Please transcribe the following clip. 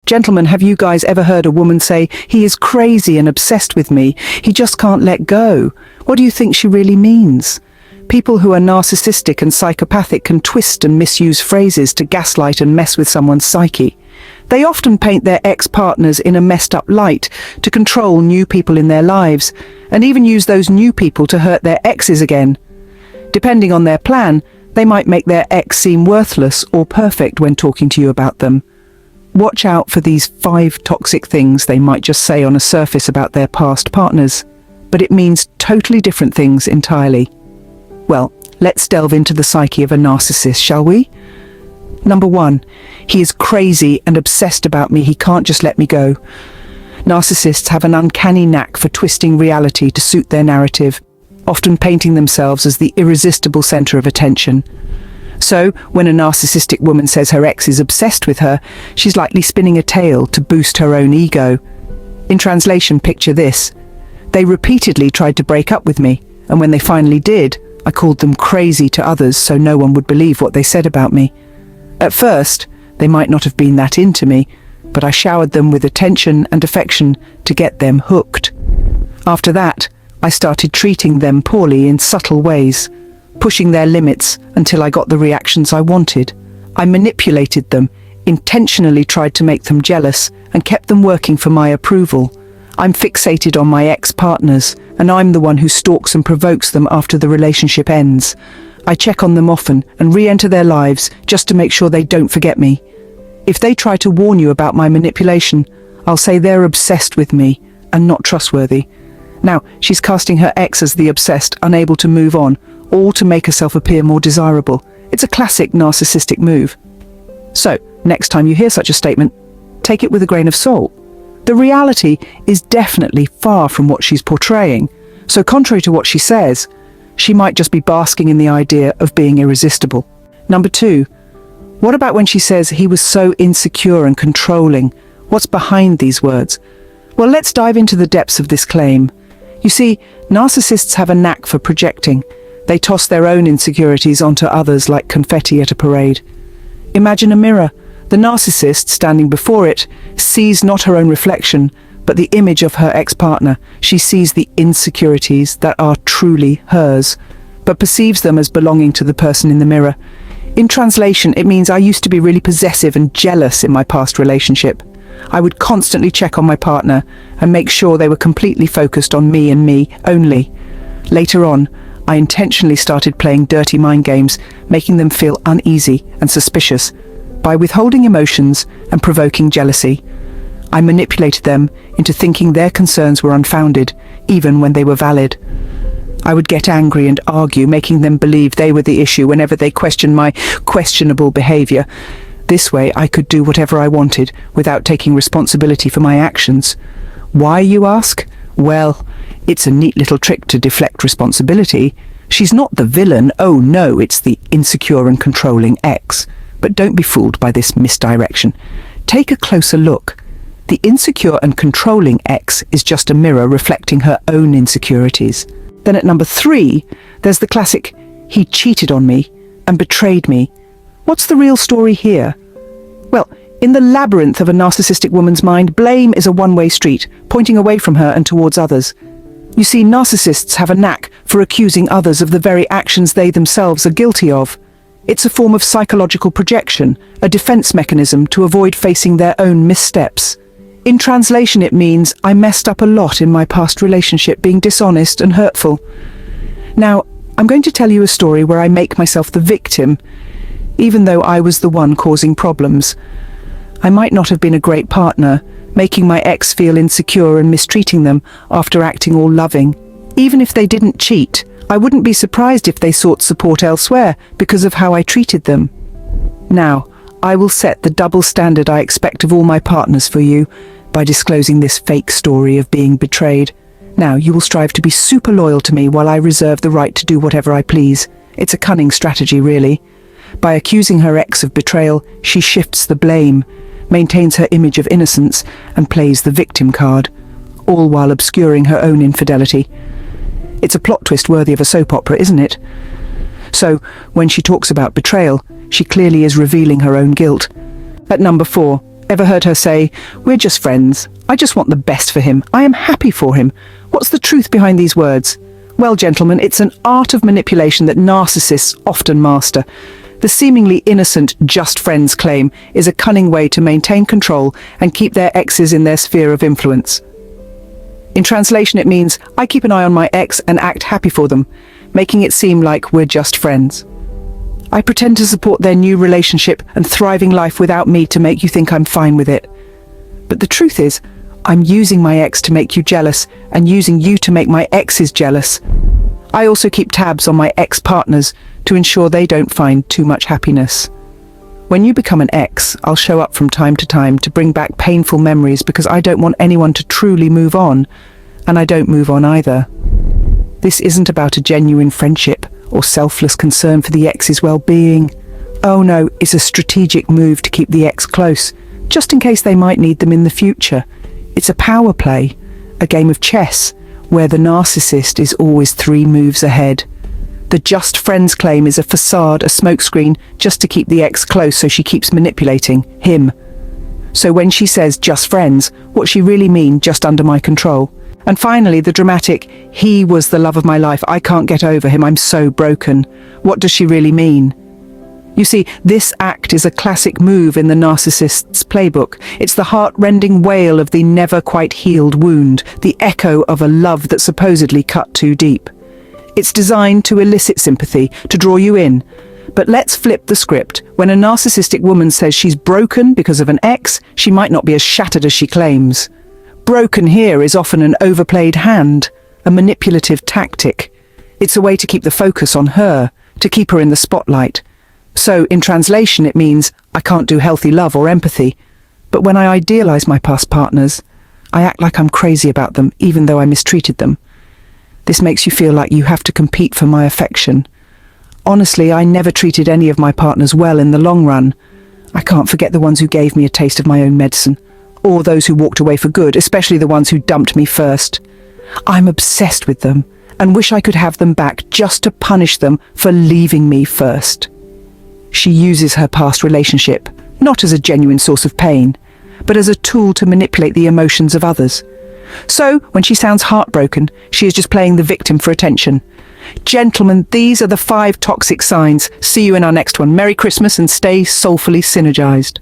Gentlemen, have you guys ever heard a woman say, "He is crazy and obsessed with me. He just can't let go"? What do you think she really means? People who are narcissistic and psychopathic can twist and misuse phrases to gaslight and mess with someone's psyche. They often paint their ex-partners in a messed up light to control new people in their lives, and even use those new people to hurt their exes again. Depending on their plan, they might make their ex seem worthless or perfect when talking to you about them. Watch out for these 5 toxic things they might just say on a surface about their past partners, but it means totally different things entirely. Well, let's delve into the psyche of a narcissist, shall we? Number 1, he is crazy and obsessed about me. He can't just let me go. Narcissists have an uncanny knack for twisting reality to suit their narrative, often painting themselves as the irresistible center of attention. So, when a narcissistic woman says her ex is obsessed with her, she's likely spinning a tale to boost her own ego. In translation, picture this. They repeatedly tried to break up with me, and when they finally did, I called them crazy to others so no one would believe what they said about me. At first, they might not have been that into me, but I showered them with attention and affection to get them hooked. After that, I started treating them poorly in subtle ways, pushing their limits until I got the reactions I wanted. I manipulated them, intentionally tried to make them jealous, and kept them working for my approval. I'm fixated on my ex-partners, and I'm the one who stalks and provokes them after the relationship ends. I check on them often and re-enter their lives just to make sure they don't forget me. If they try to warn you about my manipulation, I'll say they're obsessed with me and not trustworthy. Now, she's casting her ex as the obsessed, unable to move on, all to make herself appear more desirable. It's a classic narcissistic move. So, next time you hear such a statement, take it with a grain of salt. The reality is definitely far from what she's portraying, so contrary to what she says, she might just be basking in the idea of being irresistible. Number 2, what about when she says he was so insecure and controlling? What's behind these words? Well, let's dive into the depths of this claim. You see, narcissists have a knack for projecting. They toss their own insecurities onto others like confetti at a parade. Imagine a mirror. The narcissist, standing before it, sees not her own reflection, but the image of her ex-partner. She sees the insecurities that are truly hers, but perceives them as belonging to the person in the mirror. In translation, it means I used to be really possessive and jealous in my past relationship. I would constantly check on my partner and make sure they were completely focused on me and me only. Later on, I intentionally started playing dirty mind games, making them feel uneasy and suspicious. By withholding emotions and provoking jealousy, I manipulated them into thinking their concerns were unfounded, even when they were valid. I would get angry and argue, making them believe they were the issue whenever they questioned my questionable behavior. This way, I could do whatever I wanted without taking responsibility for my actions. Why, you ask? Well, it's a neat little trick to deflect responsibility. She's not the villain. Oh no, it's the insecure and controlling ex. But don't be fooled by this misdirection. Take a closer look. The insecure and controlling ex is just a mirror reflecting her own insecurities. Then at number 3, there's the classic, he cheated on me and betrayed me. What's the real story here? Well, in the labyrinth of a narcissistic woman's mind, blame is a one-way street, pointing away from her and towards others. You see, narcissists have a knack for accusing others of the very actions they themselves are guilty of. It's a form of psychological projection, a defense mechanism to avoid facing their own missteps. In translation, it means I messed up a lot in my past relationship, being dishonest and hurtful. Now, I'm going to tell you a story where I make myself the victim, even though I was the one causing problems. I might not have been a great partner, making my ex feel insecure and mistreating them after acting all loving. Even if they didn't cheat, I wouldn't be surprised if they sought support elsewhere because of how I treated them. Now, I will set the double standard I expect of all my partners for you by disclosing this fake story of being betrayed. Now, you will strive to be super loyal to me while I reserve the right to do whatever I please. It's a cunning strategy, really. By accusing her ex of betrayal, she shifts the blame, maintains her image of innocence, and plays the victim card, all while obscuring her own infidelity. It's a plot twist worthy of a soap opera, isn't it? So, when she talks about betrayal, she clearly is revealing her own guilt. At number 4, Ever heard her say, "We're just friends. I just want the best for him. I am happy for him"? What's the truth behind these words? Well, gentlemen, it's an art of manipulation that narcissists often master. The seemingly innocent just friends claim is a cunning way to maintain control and keep their exes in their sphere of influence. In translation, it means, I keep an eye on my ex and act happy for them, making it seem like we're just friends. I pretend to support their new relationship and thriving life without me to make you think I'm fine with it. But the truth is, I'm using my ex to make you jealous and using you to make my exes jealous. I also keep tabs on my ex-partners to ensure they don't find too much happiness. When you become an ex, I'll show up from time to time to bring back painful memories because I don't want anyone to truly move on, and I don't move on either. This isn't about a genuine friendship or selfless concern for the ex's well-being. Oh no, it's a strategic move to keep the ex close, just in case they might need them in the future. It's a power play, a game of chess, where the narcissist is always 3 moves ahead. The just friends claim is a facade, a smokescreen, just to keep the ex close so she keeps manipulating him. So when she says just friends, what she really means, just under my control. And finally, the dramatic, he was the love of my life, I can't get over him, I'm so broken. What does she really mean? You see, this act is a classic move in the narcissist's playbook. It's the heart-rending wail of the never-quite-healed wound, the echo of a love that supposedly cut too deep. It's designed to elicit sympathy, to draw you in. But let's flip the script. When a narcissistic woman says she's broken because of an ex, she might not be as shattered as she claims. Broken here is often an overplayed hand, a manipulative tactic. It's a way to keep the focus on her, to keep her in the spotlight. So, in translation, it means, I can't do healthy love or empathy. But when I idealize my past partners, I act like I'm crazy about them, even though I mistreated them. This makes you feel like you have to compete for my affection. Honestly, I never treated any of my partners well in the long run. I can't forget the ones who gave me a taste of my own medicine, or those who walked away for good, especially the ones who dumped me first. I'm obsessed with them, and wish I could have them back just to punish them for leaving me first. She uses her past relationship, not as a genuine source of pain, but as a tool to manipulate the emotions of others. So, when she sounds heartbroken, she is just playing the victim for attention. Gentlemen, these are the 5 toxic signs. See you in our next one. Merry Christmas and stay soulfully synergized.